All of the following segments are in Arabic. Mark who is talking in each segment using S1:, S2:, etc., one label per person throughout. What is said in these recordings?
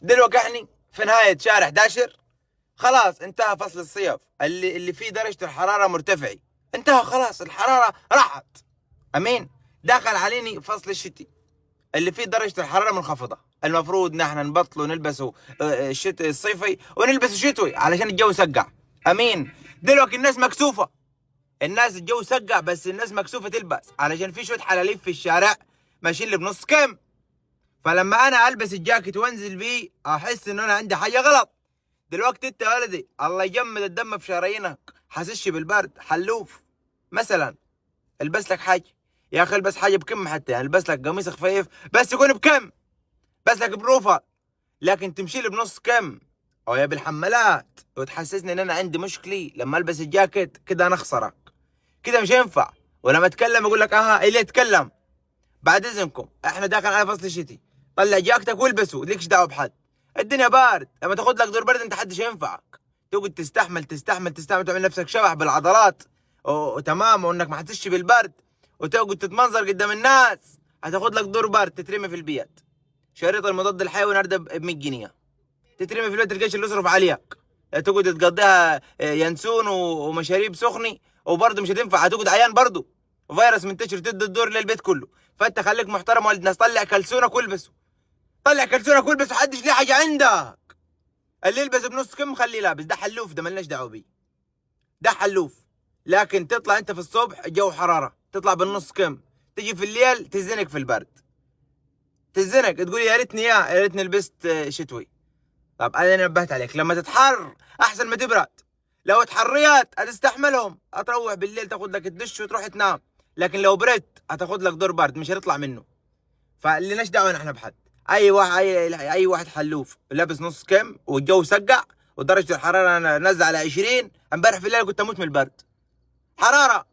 S1: دلوقتي احنا في نهايه شهر 11، خلاص انتهى فصل الصيف اللي فيه درجه الحراره مرتفعه، انتهى خلاص، الحراره راحت. امين. دخل عليني فصل الشتي اللي فيه درجه الحراره منخفضه، المفروض نحن نبطلوا نلبسوا الشتاء الصيفي ونلبسوا شتوي علشان الجو سقع. امين. دلوقتي الناس مكسوفه، الناس الجو سقع بس الناس مكسوفه تلبس علشان في شويه حلاليف في الشارع ماشيين لي بنص كم. فلما انا البس الجاكيت وانزل بيه احس ان انا عندي حاجه غلط. دلوقتي انت يا ولدي الله يجمد الدم في شرايينك، حاسسش بالبرد، حلوف مثلا، البس لك حاجه. يا اخي البس حاجه بكم، حتى يعني البس لك قميص خفيف بس يكون بكم، بس لك بروفه. لكن تمشي لي بنص كم او يا بالحمالات وتحسسني ان انا عندي مشكله لما البس الجاكيت كده، انا اخسرك كده مش ينفع. ولما اتكلم اقول لك اها اللي اتكلم. بعد اذنكم احنا داخل على فصل الشتي، طلع جاكتك والبسه، ليكش دعوه بحد. الدنيا بارد، لما تاخذ لك دور برد انت حدش ينفعك. تقعد تستحمل تستحمل تستحمل، تعمل نفسك شبح بالعضلات وتمام، وانك ما حتسش بالبرد، وتقعد تتمنظر قدام الناس. هتاخذ لك دور برد تترمي في البيت. شريط المضاد الحيوي النهارده ب 100 جنيه، تترمي في البيت القش اللي يصرف عليك. تقعد تقضيها ينسون ومشاريب سخنه، وبرضه مش هتنفع، هتقعد عيان برضه، فيروس منتشر تدي الدور للبيت كله. فانت خليك محترم ولد ناس، طلع كلسونك والبسه، طلع كلسونك والبسه، محدش ليه حاجه عندك. اللي يلبس بنص كم خليه لابس، ده حلوف، ده ملناش دعوه بيه، ده حلوف. لكن تطلع انت في الصبح الجو حراره تطلع بالنص كم، تيجي في الليل تزنق في البرد، تزنق تقول يا ريتني يا ريتني لبست شتوي. طب انا نبهت عليك لما تتحر احسن ما تبرد. لو اتحريت هتستحملهم، هتروح بالليل تاخد لك الدش وتروح تنام. لكن لو بردت هتاخد لك دور برد مش هتطلع منه. فاللي ناش دعوه نحن بحد. اي واحد اي واحد حلوف لابس نص كم والجو سقع ودرجه الحراره نزل على 20، امبارح في الليل كنت اموت من البرد. حراره،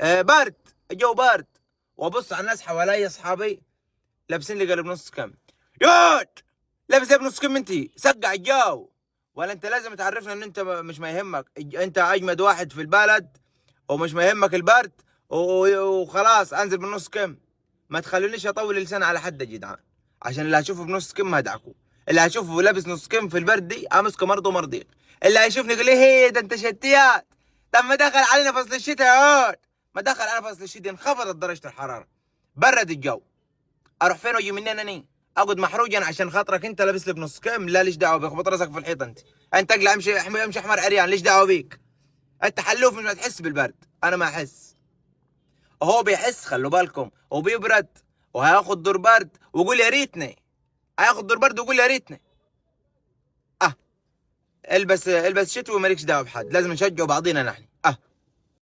S1: برد، الجو برد. وابص على الناس حوالي اصحابي لابسين لي قلب نص كم. يوت لابس ايه بنص كم؟ انت سقع الجو، ولا انت لازم تعرفنا ان انت مش ما يهمك، انت اجمد واحد في البلد ومش ما يهمك البرد وخلاص انزل بنص كم. ما تخلونيش اطول لسان على حد يا جدعان، عشان اللي هشوفه بنص كم هدعكوا، اللي هشوفه لابس نص كم في البرد دي امسكه مرضه مرضيك، اللي هيشوفني يقول لي هي ده انت شتيات. طب ما دخل علينا فصل الشتاء يا عود، ما دخل على فصل الشتاء انخفضت درجه الحراره، برد الجو، اروح فين واجي منين اني؟ اقعد محروجا عشان خاطرك انت لابس لي بنص كم؟ لا ليش دعوه بيك، خبط راسك في الحيط انت. انت اقلع امشي امشي احمر عريان، ليش دعوه بيك؟ انت حلوف مش هتحس بالبرد، انا ما احس. هو بيحس، خلوا بالكم، وبيبرد وهياخد دور برد ويقول يا ريتني، هياخد دور برد ويقول يا ريتني. اه البس شتوي، مالكش دعوه بحد، لازم نشجع بعضينا نحن.